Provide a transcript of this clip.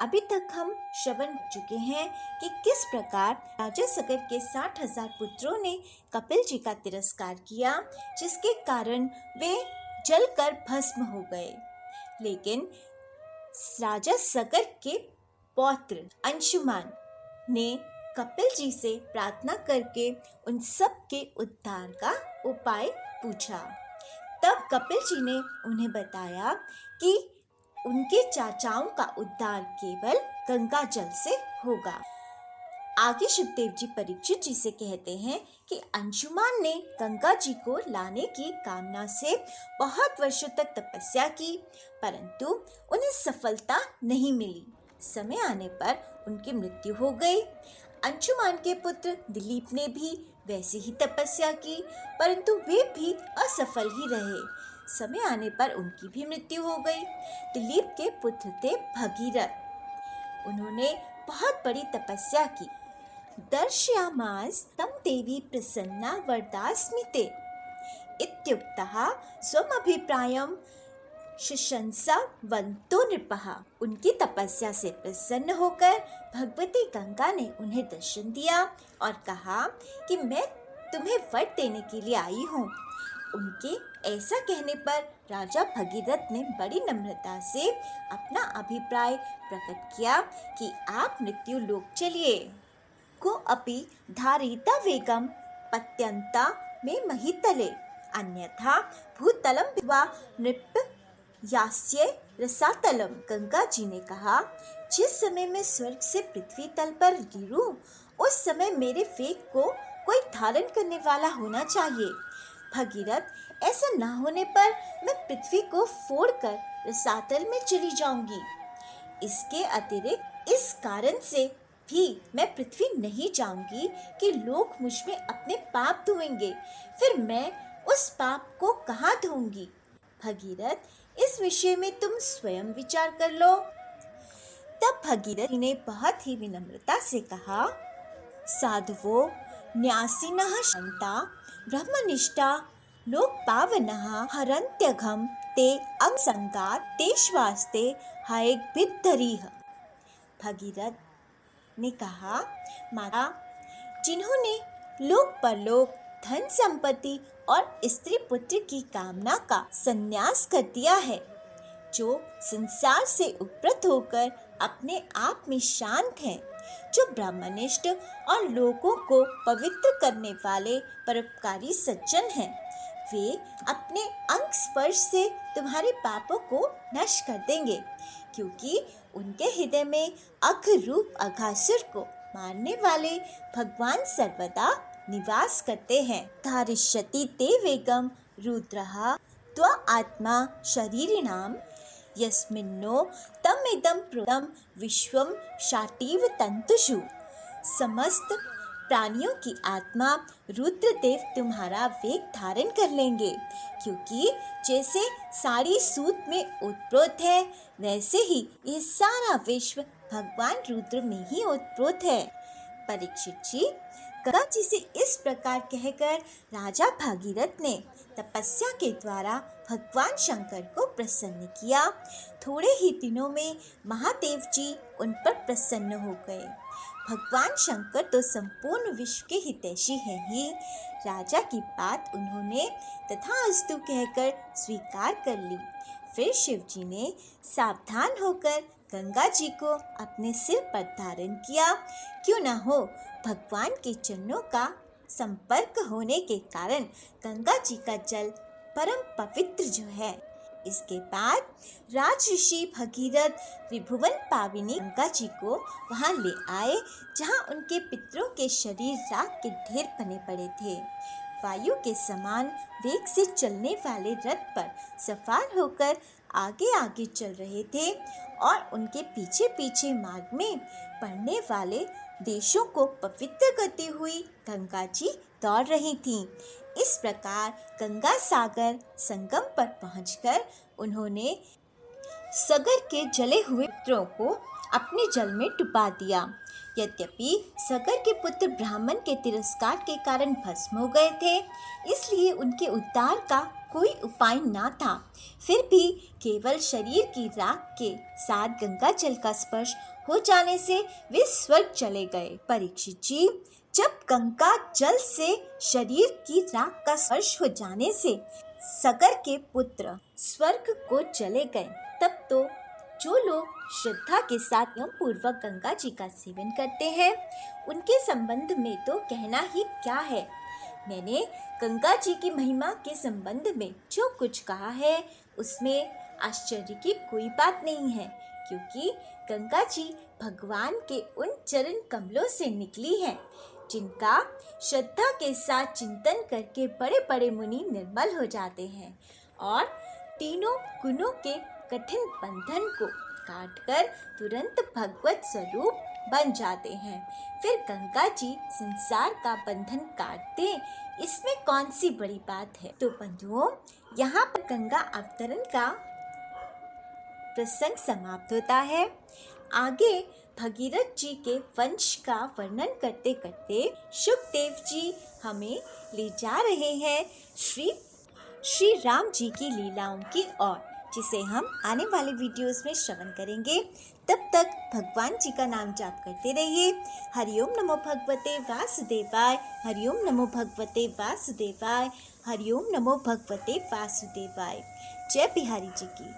अभी तक हम श्रवण चुके हैं कि किस प्रकार राजा सगर के 60,000 पुत्रों ने कपिल जी का तिरस्कार किया, जिसके कारण वे जलकर भस्म हो गए। लेकिन राजा सगर के पौत्र अंशुमान ने कपिल जी से प्रार्थना करके उन सब के उद्धार का उपाय पूछा। तब कपिल जी ने उन्हें बताया कि उनके चाचाओं का उद्धार केवल गंगा जल से होगा। आगे शुकदेव जी परीक्षित जी से कहते हैं कि अंशुमान ने गंगा जी को लाने की कामना से बहुत वर्षों तक तपस्या की, परंतु उन्हें सफलता नहीं मिली। समय आने पर उनकी मृत्यु हो गई। अंशुमान के पुत्र दिलीप ने भी वैसी ही तपस्या की, परंतु वे भी असफल ही रहे। समय आने पर उनकी भी मृत्यु हो गई। दिलीप के पुत्र थे भगीरथ। उन्होंने बहुत बड़ी तपस्या की। दर्शयामास तं देवी प्रसन्ना वरदास्मिते इत्युक्तः स्वमभिप्रायं शशंसावन्तो नृपः। उनकी तपस्या से प्रसन्न होकर भगवती गंगा ने उन्हें दर्शन दिया और कहा कि मैं तुम्हें वर देने के लिए आई हूँ। उनके ऐसा कहने पर राजा भगीरथ ने बड़ी नम्रता से अपना अभिप्राय प्रकट किया कि आप मृत्यु लोक चलिए। को अपि धारिता वेगम पत्यंता में महितले अन्यथा भूतलम वा नृप यास्य रसातलम। गंगा जी ने कहा, जिस समय मैं स्वर्ग से पृथ्वी तल पर गिरूं, उस समय मेरे वेग को कोई धारण करने वाला होना चाहिए। भगीरथ, ऐसा न होने पर मैं पृथ्वी को फोड़कर रसातल में चली जाऊंगी। इसके अतिरिक्त इस कारण से भी मैं पृथ्वी नहीं जाऊंगी कि लोग मुझ में अपने पाप धोएंगे, फिर मैं उस पाप को कहाँ धोऊंगी। भगीरथ, इस विषय में तुम स्वयं विचार कर लो। तब भगीरथ ने बहुत ही विनम्रता से कहा, साधवो न्यासिनः शान्ता ब्रह्मनिष्ठा लोक पावनः हरन्त्यघं ते अंगसंगात् तेष्वास्ते हायग्भिद्धरीः। भगीरथ ने कहा, माता, जिन्होंने लोक परलोक धन संपत्ति और स्त्री पुत्र की कामना का संन्यास कर दिया है, जो संसार से उपरत होकर अपने आप में शांत हैं, जो ब्रह्मनिष्ठ और लोगों को पवित्र करने वाले परोपकारी सज्जन हैं, वे अपने अंग स्पर्श से तुम्हारे पापों को नष्ट कर देंगे, क्योंकि उनके हृदय में अघ रूप अघासुर को मारने वाले भगवान सर्वदा निवास करते हैं। धारिष्यति ते वेगम रुद्रः त्वा आत्मा शरीरिणाम यस्मिन्नो तमिदं प्रोतं विश्वं शाटीव तंतुषु। समस्त प्राणियों की आत्मा रुद्रदेव तुम्हारा वेग धारण कर लेंगे, क्योंकि जैसे साड़ी सूत में ओतप्रोत है, वैसे ही यह सारा विश्व भगवान रुद्र में ही ओतप्रोत है। परीक्षित जी, गंगा जी से इस प्रकार कहकर राजा भागीरथ ने तपस्या के द्वारा भगवान शंकर को प्रसन्न किया। थोड़े ही दिनों में महादेव जी उन पर प्रसन्न हो गए। भगवान शंकर तो संपूर्ण विश्व के हितैषी हैं ही। राजा की बात उन्होंने तथास्तु कहकर स्वीकार कर ली। फिर शिव जी ने सावधान होकर गंगा जी को अपने सिर पर धारण किया। क्यों न हो, भगवान के चरणों का संपर्क होने के कारण गंगा जी का जल परम पवित्र जो है। इसके बाद राजऋषि भगीरथ त्रिभुवन पाविनी गंगा जी को वहां ले आए, जहां उनके पितरों के शरीर राख के ढेर बने पड़े थे। वायु के समान वेग से चलने वाले रथ पर सवार होकर आगे आगे चल रहे थे और उनके पीछे पीछे मार्ग में पड़ने वाले देशों को पवित्र करती हुई गंगा जी दौड़ रही थीं। इस प्रकार गंगा सागर संगम पर पहुंचकर उन्होंने सगर के जले हुए पुत्रों को अपने जल में डुबा दिया। यद्यपि सगर के पुत्र ब्राह्मण के तिरस्कार के कारण भस्म हो गए थे, इसलिए उनके उद्धार का कोई उपाय ना था। फिर भी केवल शरीर की राख के साथ गंगा जल का स्पर्श हो जाने से वे स्वर्ग चले गए। परीक्षित जी, जब गंगा जल से शरीर की राख का स्पर्श हो जाने से सगर के पुत्र स्वर्ग को चले गए, तब तो जो लोग श्रद्धा के साथ नियम पूर्वक गंगा जी का सेवन करते हैं, उनके संबंध में तो कहना ही क्या है। मैंने गंगा जी की महिमा के संबंध में जो कुछ कहा है, उसमें आश्चर्य की कोई बात नहीं है, क्योंकि गंगा जी भगवान के उन चरण कमलों से निकली है, जिनका श्रद्धा के साथ चिंतन करके बड़े बड़े मुनि निर्मल हो जाते हैं और तीनों गुणों के कठिन बंधन को काटकर तुरंत भगवत स्वरूप बन जाते हैं। फिर गंगा जी संसार का बंधन काट दे, इसमें कौन सी बड़ी बात है। तो बंधुओं, यहाँ पर गंगा अवतरण का प्रसंग समाप्त होता है। आगे भगीरथ जी के वंश का वर्णन करते करते शुकदेव जी हमें ले जा रहे हैं श्री राम जी की लीलाओं की ओर, जिसे हम आने वाले वीडियोस में श्रवण करेंगे। तब तक भगवान जी का नाम जाप करते रहिए। हरिओम नमो भगवते वासुदेवाय, हरिओम नमो भगवते वासुदेवाय, हरिओम नमो भगवते वासुदेवाय। जय बिहारी जी की।